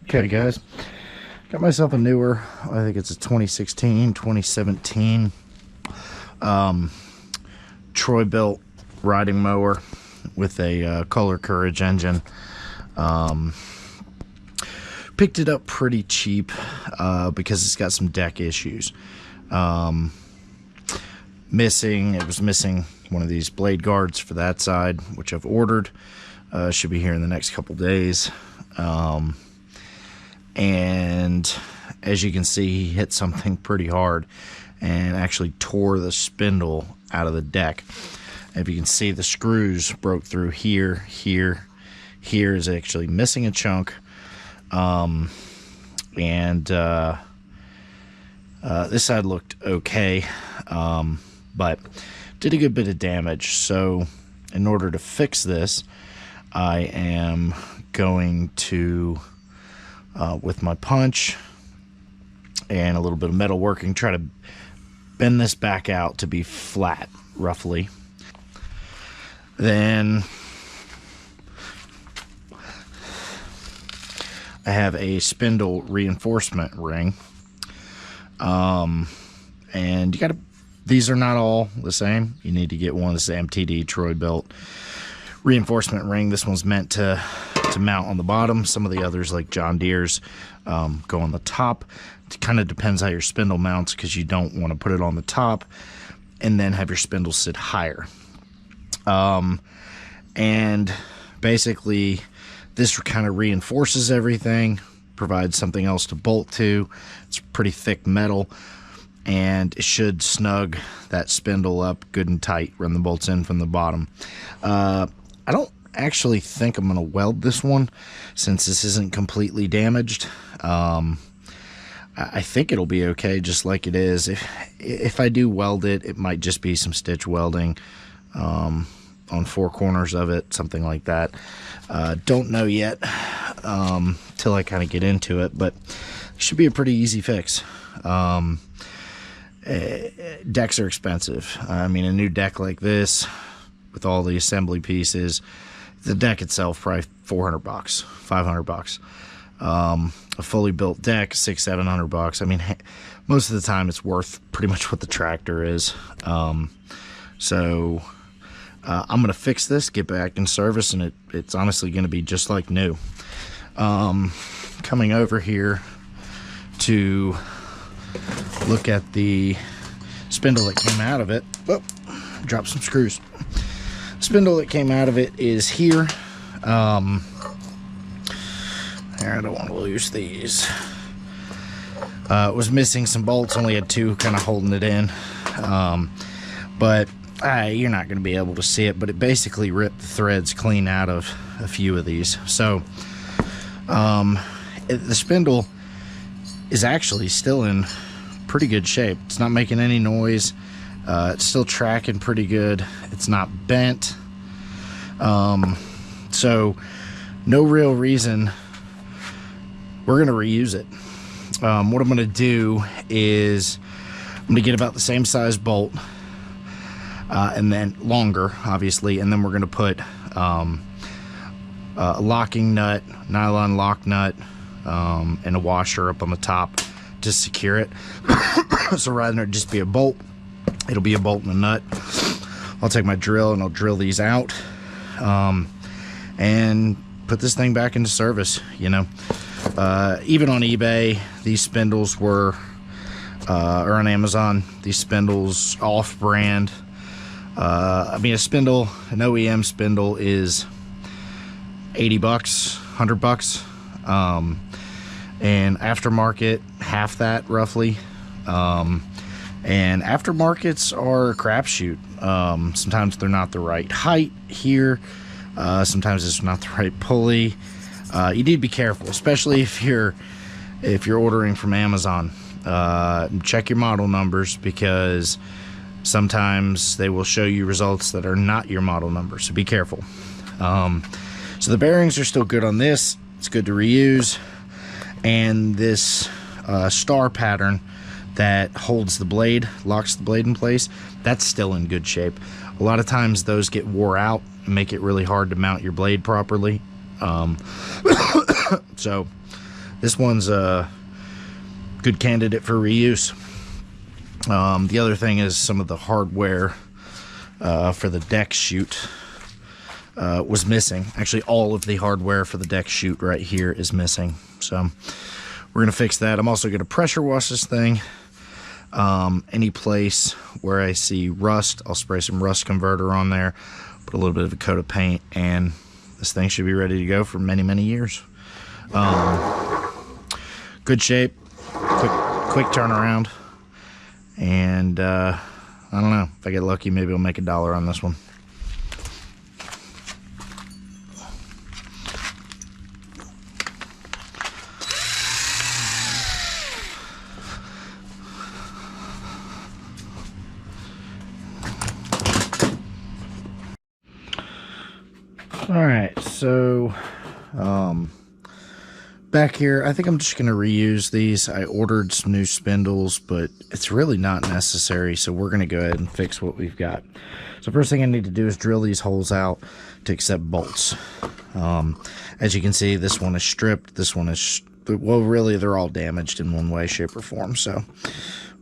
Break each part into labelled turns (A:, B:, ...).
A: Okay guys, got myself a newer, I think it's a 2016 2017 Troy Belt riding mower with a Color Courage engine. Picked it up pretty cheap because it's got some deck issues. It was missing one of these blade guards for that side, which I've ordered. Should be here in the next couple days. And as you can see, he hit something pretty hard and actually tore the spindle out of the deck. If you can see, the screws broke through here. Here is actually missing a chunk. This side looked okay, but did a good bit of damage. So in order to fix this, I am going to with my punch and a little bit of metal working, try to bend this back out to be flat, roughly. Then I have a spindle reinforcement ring. And you gotta, these are not all the same. You need to get one. This is MTD Troy Belt reinforcement ring. This one's meant to mount on the bottom. Some of the others, like John Deere's, go on the top. It kind of depends how your spindle mounts, because you don't want to put it on the top and then have your spindle sit higher. And basically this kind of reinforces everything, provides something else to bolt to. It's pretty thick metal, and it should snug that spindle up good and tight, run the bolts in from the bottom. I don't actually think I'm going to weld this one, since this isn't completely damaged. I think it'll be okay just like it is. If I do weld it, it might just be some stitch welding on 4 corners of it, something like that. Don't know yet till I kind of get into it, but it should be a pretty easy fix. Decks are expensive. I mean, a new deck like this with all the assembly pieces, the deck itself probably $400, $500. A fully built deck, $600-700. I mean, most of the time it's worth pretty much what the tractor is. So I'm gonna fix this, get back in service, and it's honestly gonna be just like new. Coming over here to look at the spindle that came out of it. Whoop, drop some screws. Spindle that came out of it is here. I don't want to lose these. It was missing some bolts, only had 2 kind of holding it in. But you're not going to be able to see it, but it basically ripped the threads clean out of a few of these. So the spindle is actually still in pretty good shape. It's not making any noise. It's still tracking pretty good. It's not bent. So no real reason. We're going to reuse it. What I'm going to do is I'm going to get about the same size bolt, and then longer, obviously, and then we're going to put a locking nut, nylon lock nut, and a washer up on the top to secure it. So rather than it just be a bolt, it'll be a bolt and a nut. I'll take my drill and I'll drill these out, and put this thing back into service. You know, even on eBay, these spindles were, or on Amazon, these spindles off-brand. I mean, a spindle, an OEM spindle, is $80, $100, and aftermarket, half that roughly. And aftermarkets are a crapshoot. Sometimes they're not the right height here. Sometimes it's not the right pulley. You need to be careful, especially if you're ordering from Amazon. Check your model numbers, because sometimes they will show you results that are not your model number, so be careful. So the bearings are still good on this. It's good to reuse. And this star pattern that holds the blade, locks the blade in place, that's still in good shape. A lot of times those get wore out and make it really hard to mount your blade properly. So This one's a good candidate for reuse. The other thing is some of the hardware for the deck chute was missing. Actually, all of the hardware for the deck chute right here is missing. So we're going to fix that. I'm also going to pressure wash this thing. Any place where I see rust, I'll spray some rust converter on there, put a little bit of a coat of paint, and this thing should be ready to go for many, many years. Good shape, quick turnaround, and I don't know, if I get lucky, maybe I'll make $1 on this one. Alright, so back here, I think I'm just going to reuse these. I ordered some new spindles, but it's really not necessary, so we're going to go ahead and fix what we've got. So first thing I need to do is drill these holes out to accept bolts. As you can see, this one is stripped, this one is, well, really they're all damaged in one way, shape, or form. So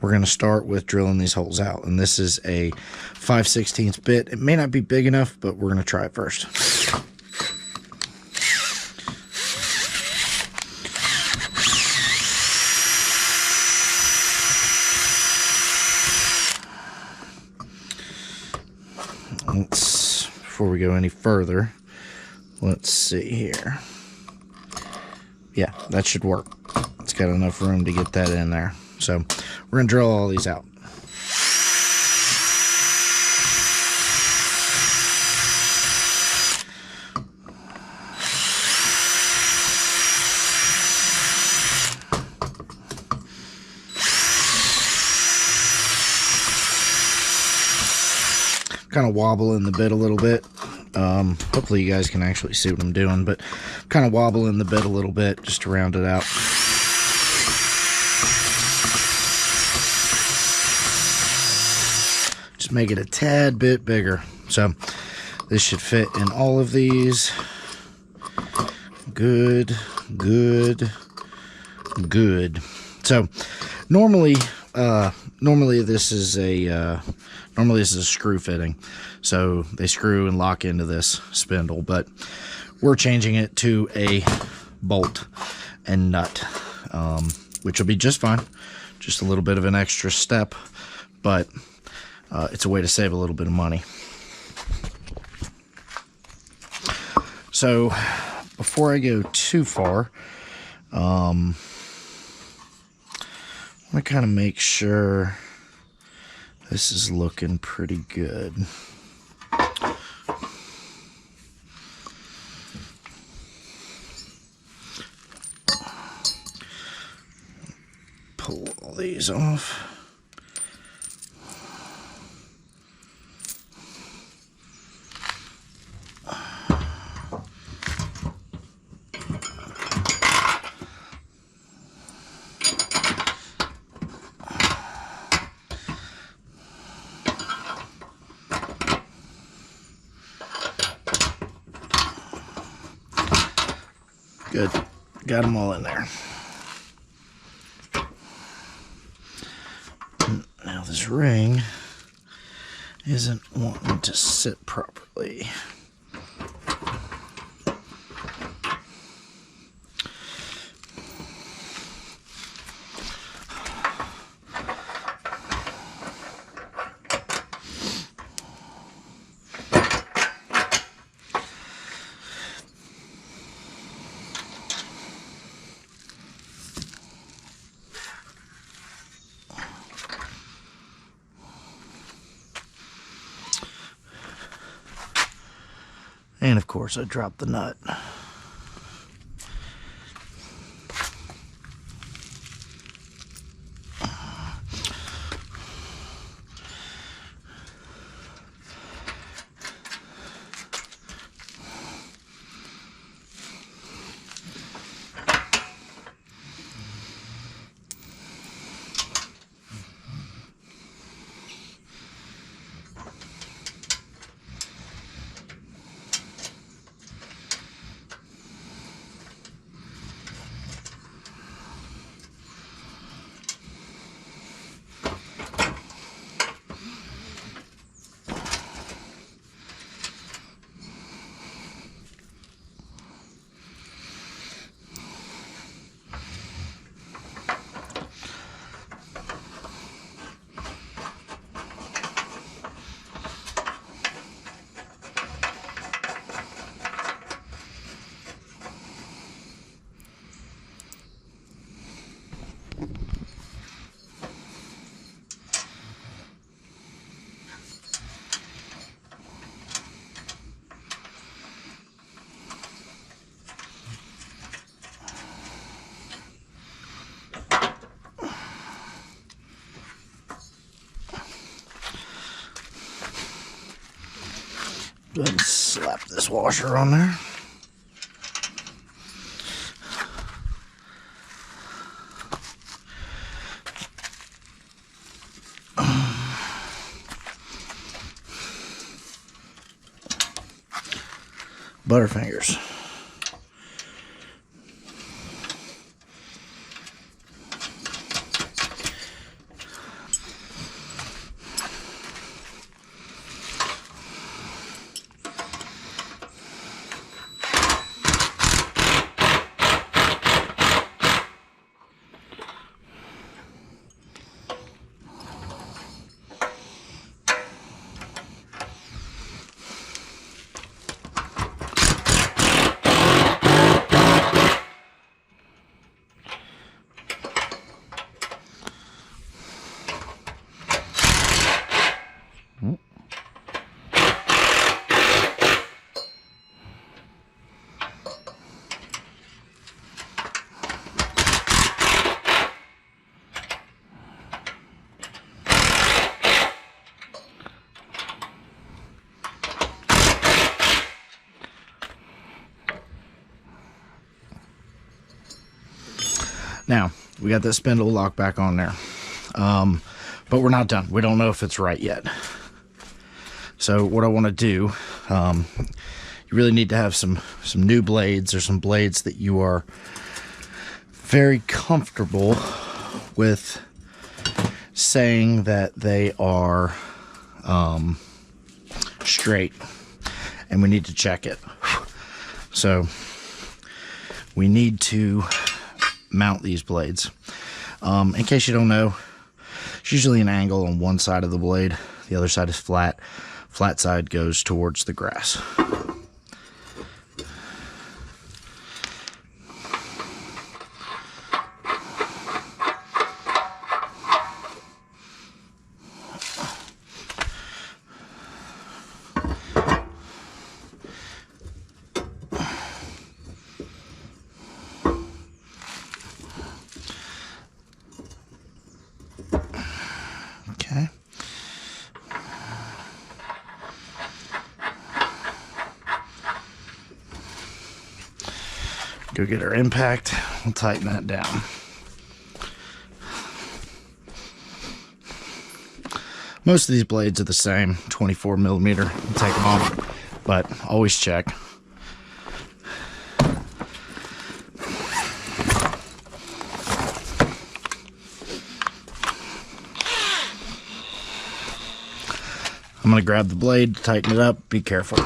A: we're going to start with drilling these holes out, and this is a 5/16 bit. It may not be big enough, but we're going to try it first. Before we go any further, let's see here. Yeah, that should work. It's got enough room to get that in there. So we're going to drill all these out. Kind of wobbling the bit a little bit. Hopefully you guys can actually see what I'm doing, but kind of wobbling the bit a little bit just to round it out. Just make it a tad bit bigger. So this should fit in all of these. Good, good, good. So normally this is a screw fitting, so they screw and lock into this spindle, but we're changing it to a bolt and nut, which will be just fine. Just a little bit of an extra step, but it's a way to save a little bit of money. So before I go too far, I want to kind of make sure this is looking pretty good. Pull all these off. Good. Got them all in there. Now this ring isn't wanting to sit properly. And of course I dropped the nut. Go ahead and slap this washer on there. Butterfingers. Now, we got that spindle lock back on there, but we're not done. We don't know if it's right yet. So what I want to do, you really need to have some new blades, or some blades that you are very comfortable with saying that they are straight, and we need to check it. So we need to mount these blades. In case you don't know, it's usually an angle on one side of the blade. The other side is flat. Flat side goes towards the grass. Okay. Go get our impact. We'll tighten that down. Most of these blades are the same, 24 millimeter. We'll take them off, but always check. I'm going to grab the blade, tighten it up, be careful.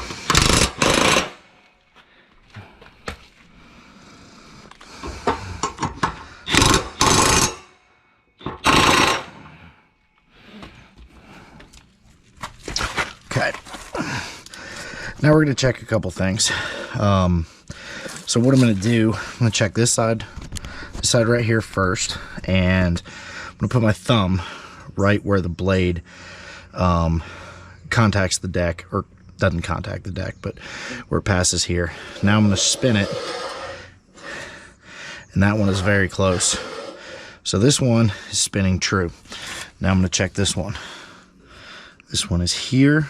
A: Okay. Now we're going to check a couple things. So what I'm going to do, I'm going to check this side right here first, and I'm going to put my thumb right where the blade contacts the deck, or doesn't contact the deck, but where it passes here. Now I'm going to spin it, and that one is very close. So this one is spinning true. Now I'm going to check this one. This one is here.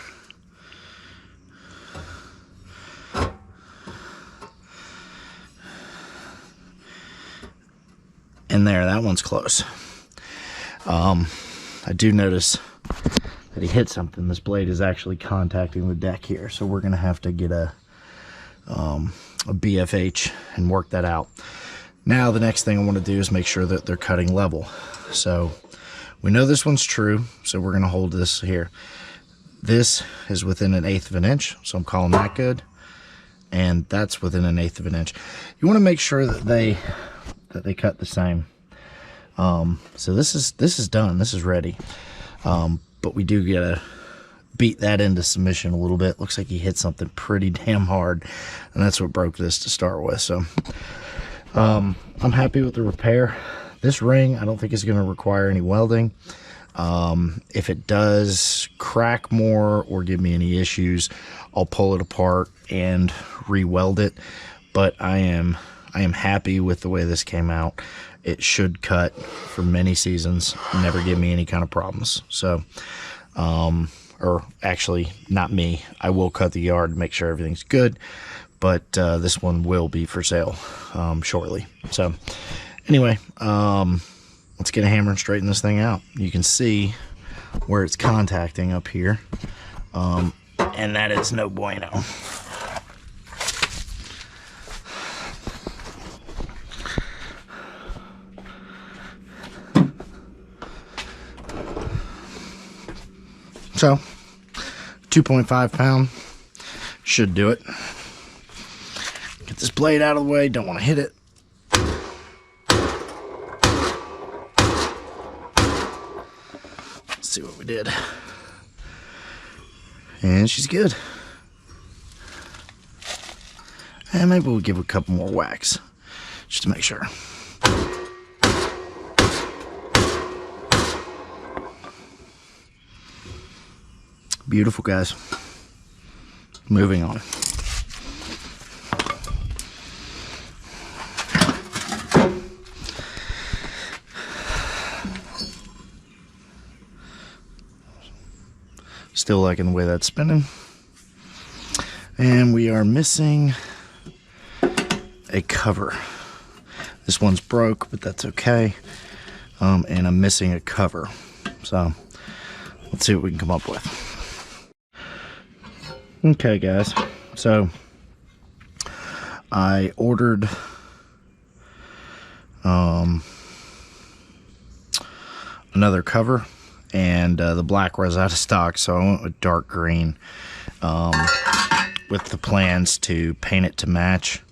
A: And there, that one's close. I do notice that he hit something. This blade is actually contacting the deck here, so we're gonna have to get a BFH and work that out. Now the next thing I want to do is make sure that they're cutting level. So we know this one's true, so we're gonna hold this here. This is within 1/8 of an inch, so I'm calling that good, and that's within 1/8 of an inch. You want to make sure that they cut the same. So this is done. This is ready. But we do gotta beat that into submission a little bit. Looks like he hit something pretty damn hard, and that's what broke this to start with. So I'm happy with the repair. This ring, I don't think is going to require any welding. If it does crack more or give me any issues, I'll pull it apart and re-weld it. But I am happy with the way this came out. It should cut for many seasons, never give me any kind of problems. So or actually not me. I will cut the yard to make sure everything's good, but this one will be for sale shortly. So anyway, let's get a hammer and straighten this thing out. You can see where it's contacting up here, and that is no bueno. So 2.5 pound should do it. Get this blade out of the way, don't want to hit it. Let's see what we did. And she's good. And maybe we'll give it a couple more whacks just to make sure. Beautiful, guys. Moving on. Still liking the way that's spinning. And we are missing a cover. This one's broke, but that's okay. And I'm missing a cover. So let's see what we can come up with. Okay, guys, so I ordered another cover, and the black was out of stock, so I went with dark green with the plans to paint it to match.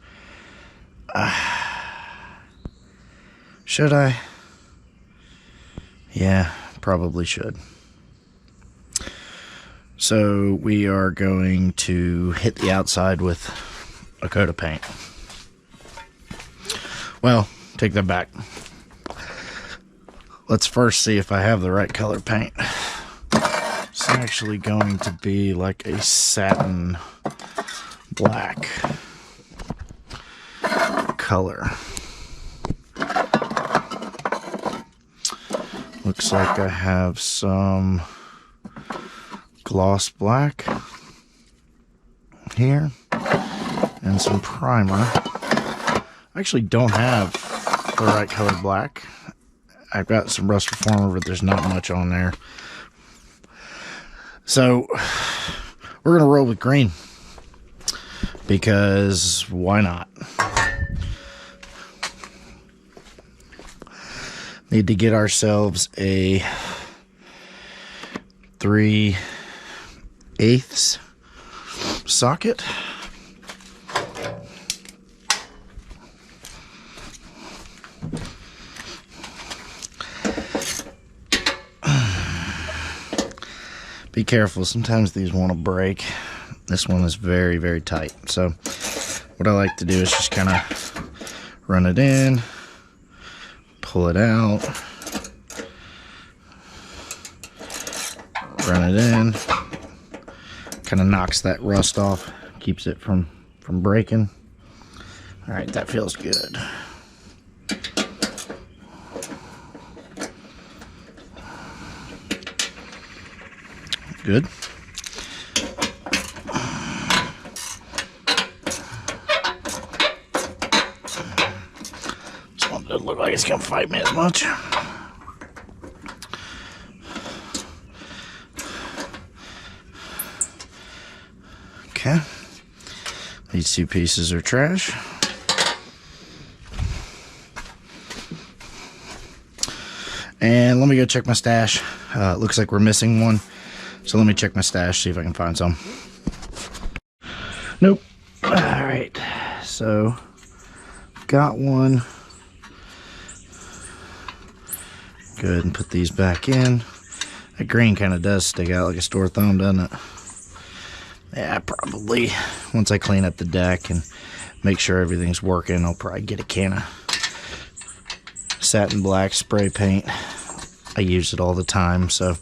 A: Should I? Yeah, probably should. So we are going to hit the outside with a coat of paint. Well, take that back. Let's first see if I have the right color paint. It's actually going to be like a satin black color. Looks like I have some gloss black here and some primer. I actually don't have the right color black. I've got some rust reformer, but there's not much on there. So we're gonna roll with green because why not? Need to get ourselves a 3/8 socket. Be careful, sometimes these want to break. This one is very, very tight. So what I like to do is just kind of run it in, pull it out, run it in. Kind of knocks that rust off, keeps it from breaking. All right, that feels good. Good. This one doesn't look like it's gonna fight me as much. Okay. These two pieces are trash. And let me go check my stash. It looks like we're missing one. So let me check my stash, see if I can find some. Nope. All right. So got one. Go ahead and put these back in. That green kind of does stick out like a sore thumb, doesn't it? Yeah, probably once I clean up the deck and make sure everything's working, I'll probably get a can of satin black spray paint. I use it all the time, so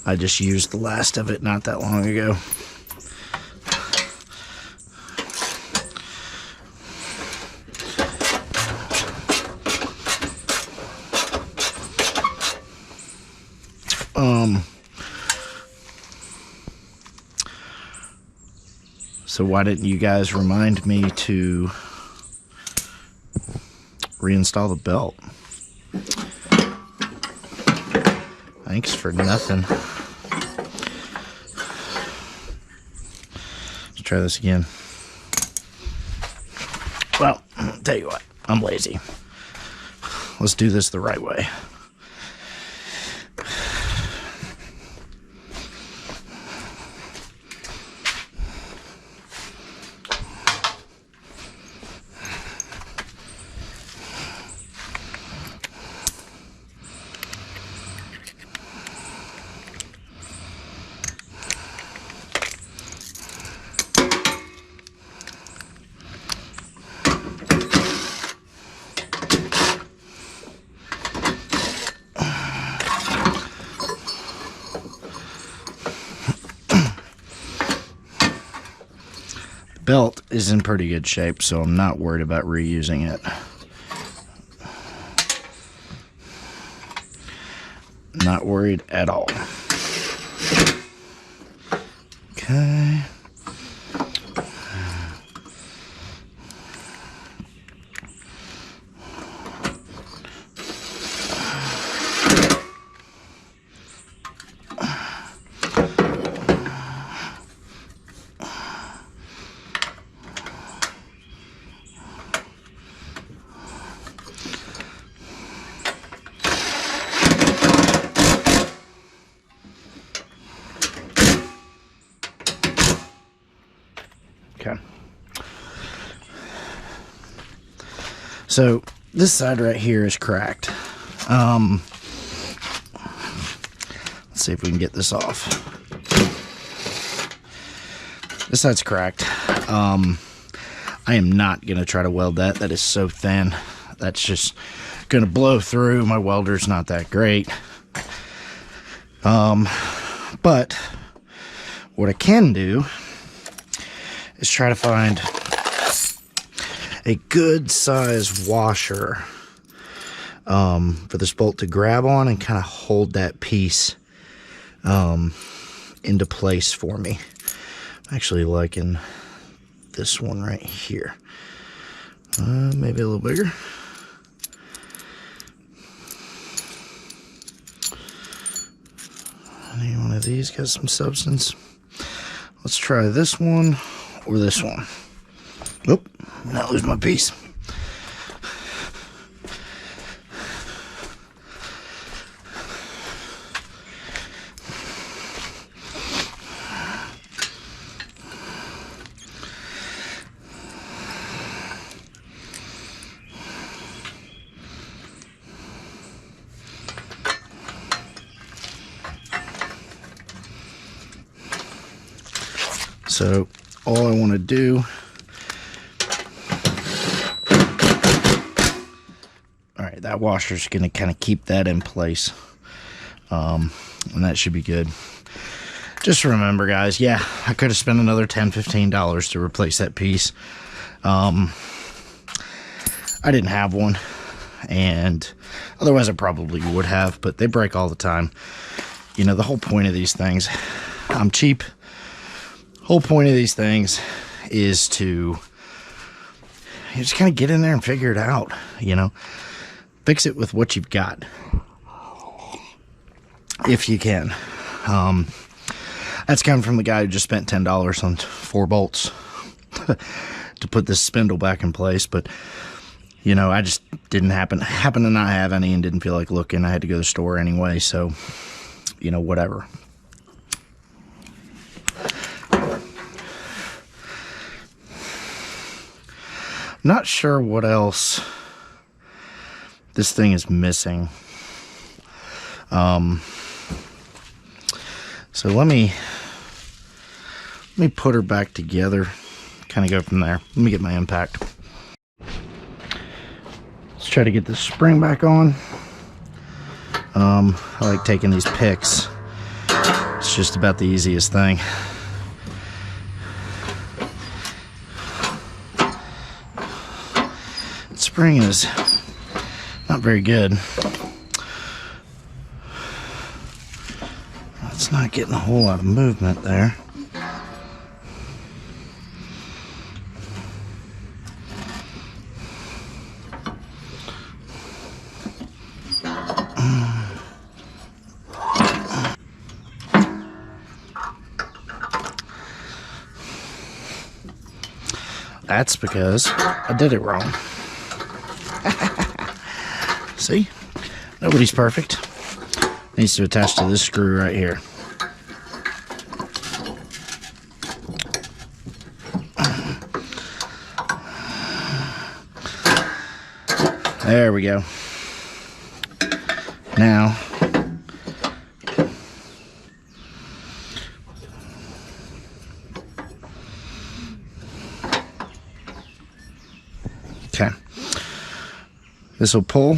A: I just used the last of it not that long ago. So why didn't you guys remind me to reinstall the belt? Thanks for nothing. Let's try this again. Well, I'll tell you what, I'm lazy. Let's do this the right way. Belt is in pretty good shape, so I'm not worried about reusing it. Not worried at all. Okay. Okay. So this side right here is cracked. Let's see if we can get this off. This side's cracked. I am not going to try to weld that. That is so thin. That's just going to blow through. My welder's not that great. But what I can do is try to find a good size washer for this bolt to grab on and kind of hold that piece into place for me. I'm actually liking this one right here. Maybe a little bigger. Any one of these got some substance. Let's try this one or this one. Oop, now lose my piece. So all I want to do, all right, that washer's going to kind of keep that in place, and that should be good. Just remember, guys, yeah, I could have spent another $10, $15 to replace that piece. I didn't have one, and otherwise I probably would have, but they break all the time. You know, the whole point of these things, I'm cheap. Whole point of these things is to just kind of get in there and figure it out, you know. Fix it with what you've got, if you can. That's coming from the guy who just spent $10 on 4 bolts to put this spindle back in place. But, you know, I just didn't happen to not have any and didn't feel like looking. I had to go to the store anyway, so, you know, whatever. Not sure what else this thing is missing. So let me put her back together, kind of go from there. Let me get my impact. Let's try to get this spring back on. I like taking these picks. It's just about the easiest thing. Spring is not very good. It's not getting a whole lot of movement there. That's because I did it wrong. See? Nobody's perfect. Needs to attach to this screw right here. There we go. Now, okay, this will pull,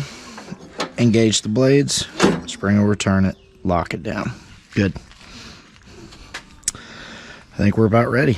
A: engage the blades, spring will return it, lock it down. Good. I think we're about ready.